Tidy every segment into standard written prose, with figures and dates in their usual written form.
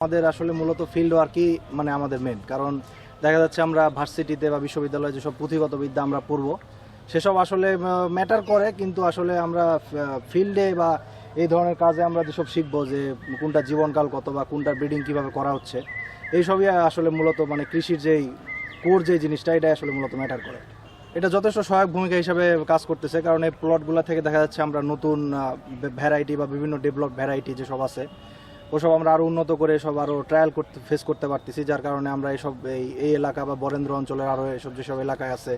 আমাদের আসলে মূলত ফিল্ড ওয়ার্কই মানে আমাদের মেন, কারণ দেখা যাচ্ছে আমরা ভার্সিটিতে বা বিশ্ববিদ্যালয়ে যেসব পুঁথিগত বিদ্যা আমরা পড়বো সেসব আসলে ম্যাটার করে, কিন্তু আসলে আমরা ফিল্ডে বা এই ধরনের কাজে আমরা যেসব শিখবো যে কোনটা জীবনকাল কত বা কোনটা ব্রিডিং কিভাবে করা হচ্ছে, এইসবই আসলে মূলত মানে কৃষির যেই কোর যে জিনিসটা এটাই আসলে মূলত ম্যাটার করে। এটা যথেষ্ট সহায়ক ভূমিকা হিসাবে কাজ করতেছে, কারণ এই প্লটগুলো থেকে দেখা যাচ্ছে আমরা নতুন ভ্যারাইটি বা বিভিন্ন ডেভেলপ ভ্যারাইটি যেসব আছে ওসব আমরা আরও উন্নত করে সব আরও ট্রায়াল ফেস করতে পারতেছি, যার কারণে আমরা এইসব এই এলাকা বা বরেন্দ্র অঞ্চলের আরও এসব যেসব এলাকায় আছে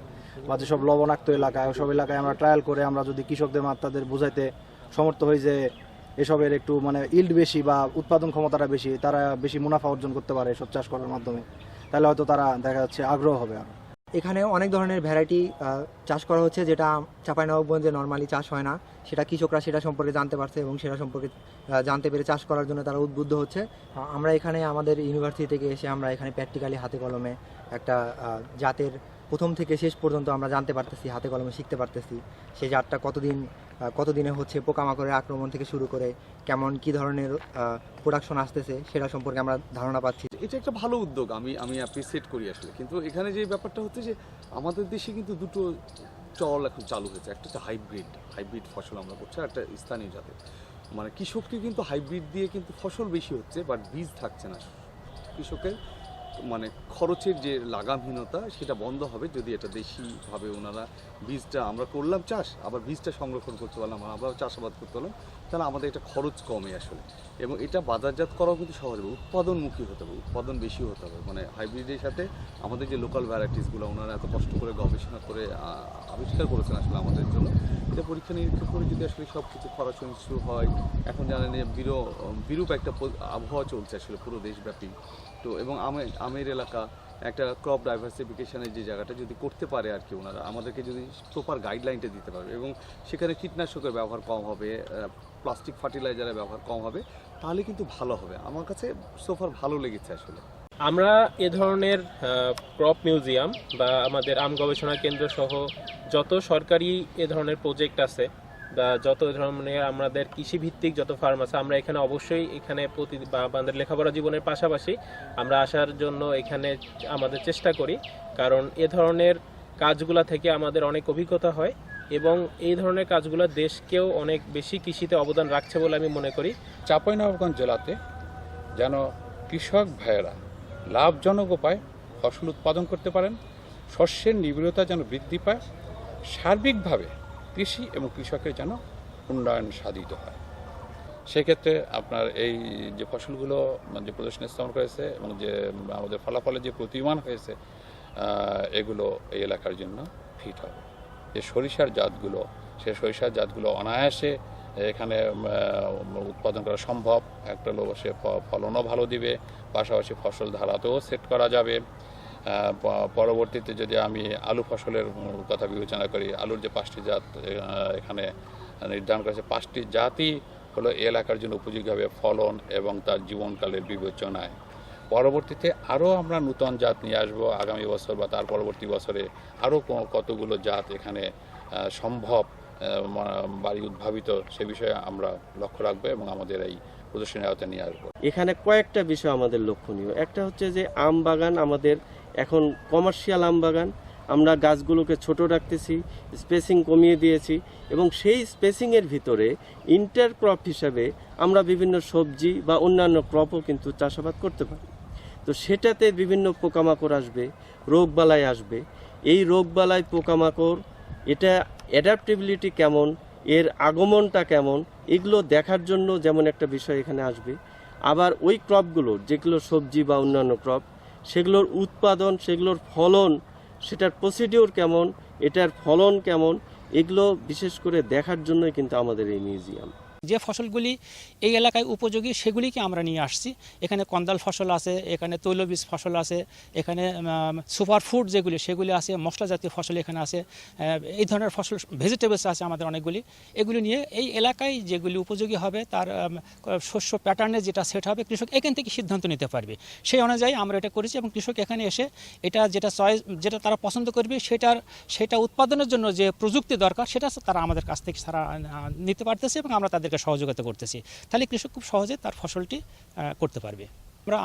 বা যেসব লবণাক্ত এলাকায় ওসব এলাকায় আমরা ট্রায়াল করে আমরা যদি কৃষকদের তাদের বোঝাইতে সমর্থ হই যে এসবের একটু মানে ইল্ড বেশি বা উৎপাদন ক্ষমতাটা বেশি, তারা বেশি মুনাফা অর্জন করতে পারে এসব চাষ করার মাধ্যমে, তাহলে হয়তো তারা দেখা যাচ্ছে আগ্রহ হবে আরও। এখানে অনেক ধরনের ভ্যারাইটি চাষ করা হচ্ছে, যেটা চাঁপাইনবাবগঞ্জে নর্মালি চাষ হয় না। সেটা কৃষকরা সেটা সম্পর্কে জানতে পারছে এবং সেটা সম্পর্কে জানতে পেরে চাষ করার জন্য তারা উদ্বুদ্ধ হচ্ছে। আমরা এখানে আমাদের ইউনিভার্সিটি থেকে এসে আমরা এখানে প্র্যাকটিক্যালি হাতে কলমে একটা জাতের প্রথম থেকে শেষ পর্যন্ত আমরা জানতে পারতেছি, হাতে কলমে শিখতে পারতেছি। সেই জাতটা কতদিনে হচ্ছে, পোকামাকড়ের আক্রমণ থেকে শুরু করে কেমন কি ধরনের প্রোডাকশন আসতেছে সেটা সম্পর্কে আমরা ধারণা পাচ্ছি। এটা একটা ভালো উদ্যোগ, আমি অ্যাপ্রিসিয়েট করি আসলে। কিন্তু এখানে যে ব্যাপারটা হচ্ছে যে আমাদের দেশে কিন্তু দুটো চল এখন চালু হয়েছে। একটা হচ্ছে হাইব্রিড ফসল আমরা করছি, আর একটা স্থানীয় জাতের। মানে কৃষককে কিন্তু হাইব্রিড দিয়ে কিন্তু ফসল বেশি হচ্ছে, বাট বীজ থাকছে না। কৃষকের মানে খরচের যে লাগামহীনতা সেটা বন্ধ হবে যদি এটা দেশিভাবে ওনারা বীজটা, আমরা করলাম চাষ, আবার বীজটা সংরক্ষণ করতে পারলাম, আমরা চাষাবাদ করতে পারলাম, তাহলে আমাদের একটা খরচ কমে আসলে। এবং এটা বাজারজাত করাও কিন্তু সহজ হবে, উৎপাদনমুখী হতে হবে, উৎপাদন বেশি হতে হবে। মানে হাইব্রিডের সাথে আমাদের যে লোকাল ভ্যারাইটিসগুলো ওনারা এত কষ্ট করে গবেষণা করে আবিষ্কার করেছেন আসলে আমাদের জন্য, এটা পরীক্ষা নিরীক্ষা করে যদি আসলে সব কিছু করা শুরু হয়। এখন জানেন বিরূপ একটা আবহাওয়া চলছে আসলে পুরো দেশব্যাপী। তো এবং আমের এলাকা একটা ক্রপ ডাইভার্সিফিকেশনের যে জায়গাটা যদি করতে পারে আর কি, ওনারা আমাদেরকে যদি প্রপার গাইডলাইনটা দিতে পারবে এবং সেখানে কীটনাশকের ব্যবহার কম হবে, প্লাস্টিক ফার্টিলাইজারের ব্যবহার কম হবে, তাহলে কিন্তু ভালো হবে। আমার কাছে সোফার ভালো লেগেছে আসলে। আমরা এ ধরনের ক্রপ মিউজিয়াম বা আমাদের আম গবেষণা কেন্দ্র সহ যত সরকারি এ ধরনের প্রজেক্ট আছে বা যত ধরনের আমাদের কৃষিভিত্তিক যত ফার্ম আছে, আমরা এখানে অবশ্যই এখানে বা আমাদের লেখাপড়া জীবনের পাশাপাশি আমরা আসার জন্য এখানে আমাদের চেষ্টা করি, কারণ এ ধরনের কাজগুলা থেকে আমাদের অনেক অভিজ্ঞতা হয় এবং এই ধরনের কাজগুলো দেশকেও অনেক বেশি কৃষিতে অবদান রাখছে বলে আমি মনে করি। চাঁপাইনবাবগঞ্জ জেলাতে যেন কৃষক ভাইয়েরা লাভজনক উপায়ে ফসল উৎপাদন করতে পারেন, শস্যের নিবিড়তা যেন বৃদ্ধি পায়, সার্বিকভাবে কৃষি এবং কৃষকের যেন উন্নয়ন সাধিত হয়। সেক্ষেত্রে আপনার এই যে ফসলগুলো যে প্রদর্শনী স্থাপন করেছে এবং যে আমাদের ফলাফলে যে প্রতিমান হয়েছে, এগুলো এই এলাকার জন্য ফিট হবে। যে সরিষার জাতগুলো, সে সরিষার জাতগুলো অনায়াসে এখানে উৎপাদন করা সম্ভব। একটা হলো সে ফলনও ভালো দিবে, পাশাপাশি ফসল ধারাতেও সেট করা যাবে। পরবর্তীতে যদি আমি আলু ফসলের কথা বিবেচনা করি, আলুর যে 5টি জাত এখানে নির্ধারণ করেছে, 5টি জাতই হলো এই এলাকার জন্য উপযোগী হবে ফলন এবং তার জীবনকালের বিবেচনায়। পরবর্তীতে আরও আমরা নূতন জাত নিয়ে আসবো আগামী বছর বা তার পরবর্তী বছরে। আরও কতগুলো জাত এখানে সম্ভব বাড়ি উদ্ভাবিত, সে বিষয়ে আমরা লক্ষ্য রাখবো এবং আমাদের এই প্রদর্শনী আওতায় নিয়ে আসবো। এখানে কয়েকটা বিষয় আমাদের লক্ষণীয়। একটা হচ্ছে যে আম বাগান আমাদের এখন কমার্শিয়াল আম বাগান, আমরা গাছগুলোকে ছোট রাখতেছি, স্পেসিং কমিয়ে দিয়েছি এবং সেই স্পেসিংয়ের ভিতরে ইন্টারক্রপ হিসাবে আমরা বিভিন্ন সবজি বা অন্যান্য ক্রপও কিন্তু চাষাবাদ করতে পারি। তো সেটাতে বিভিন্ন পোকামাকড় আসবে, রোগবালাই আসবে। এই রোগবালাই পোকামাকড় এটা অ্যাডাপ্টেবিলিটি কেমন, এর আগমনটা কেমন, এগুলো দেখার জন্য যেমন একটা বিষয় এখানে আসবে। আবার ওই ক্রপগুলোর যেগুলো সবজি বা অন্যান্য ক্রপ, সেগুলোর উৎপাদন, সেগুলোর ফলন, সেটার প্রসিডিওর কেমন, এটার ফলন কেমন, এগুলো বিশেষ করে দেখার জন্যই কিন্তু আমাদের এই মিউজিয়াম। যে ফসলগুলি এই এলাকায় উপযোগী সেগুলিকে আমরা নিয়ে আসছি। এখানে কন্দাল ফসল আছে, এখানে তৈলবীজ ফসল আছে, এখানে সুপার ফুড যেগুলি সেগুলি আছে, মশলা জাতীয় ফসল এখানে আছে, এই ধরনের ফসল ভেজিটেবলস আছে আমাদের অনেকগুলি। এগুলি নিয়ে এই এলাকায় যেগুলি উপযোগী হবে তার শস্য প্যাটার্নে যেটা সেট হবে, কৃষক এখান থেকে সিদ্ধান্ত নিতে পারবে। সেই অনুযায়ী আমরা এটা করেছি এবং কৃষক এখানে এসে এটা যেটা তারা পছন্দ করবে সেটা উৎপাদনের জন্য যে প্রযুক্তি দরকার সেটা তারা আমাদের কাছ থেকে তারা নিতে পারতেছে এবং আমরা তাদেরকে সহযোগিতা করতেছি। তাহলে কৃষক খুব সহজে তার ফসলটি করতে পারবে।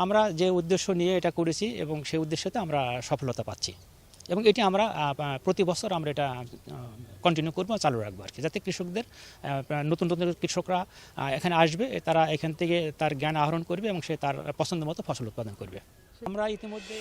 আমরা যে উদ্দেশ্য নিয়ে এটা করেছি এবং সেই উদ্দেশ্যতে আমরা সফলতা পাচ্ছি এবং এটি আমরা প্রতি বছর আমরা এটা কন্টিনিউ করবো, চালু রাখবো আর কি, যাতে কৃষকদের নতুন নতুন কৃষকরা এখানে আসবে, তারা এখান থেকে তার জ্ঞান আহরণ করবে এবং সে তার পছন্দ মতো ফসল উৎপাদন করবে। আমরা ইতিমধ্যে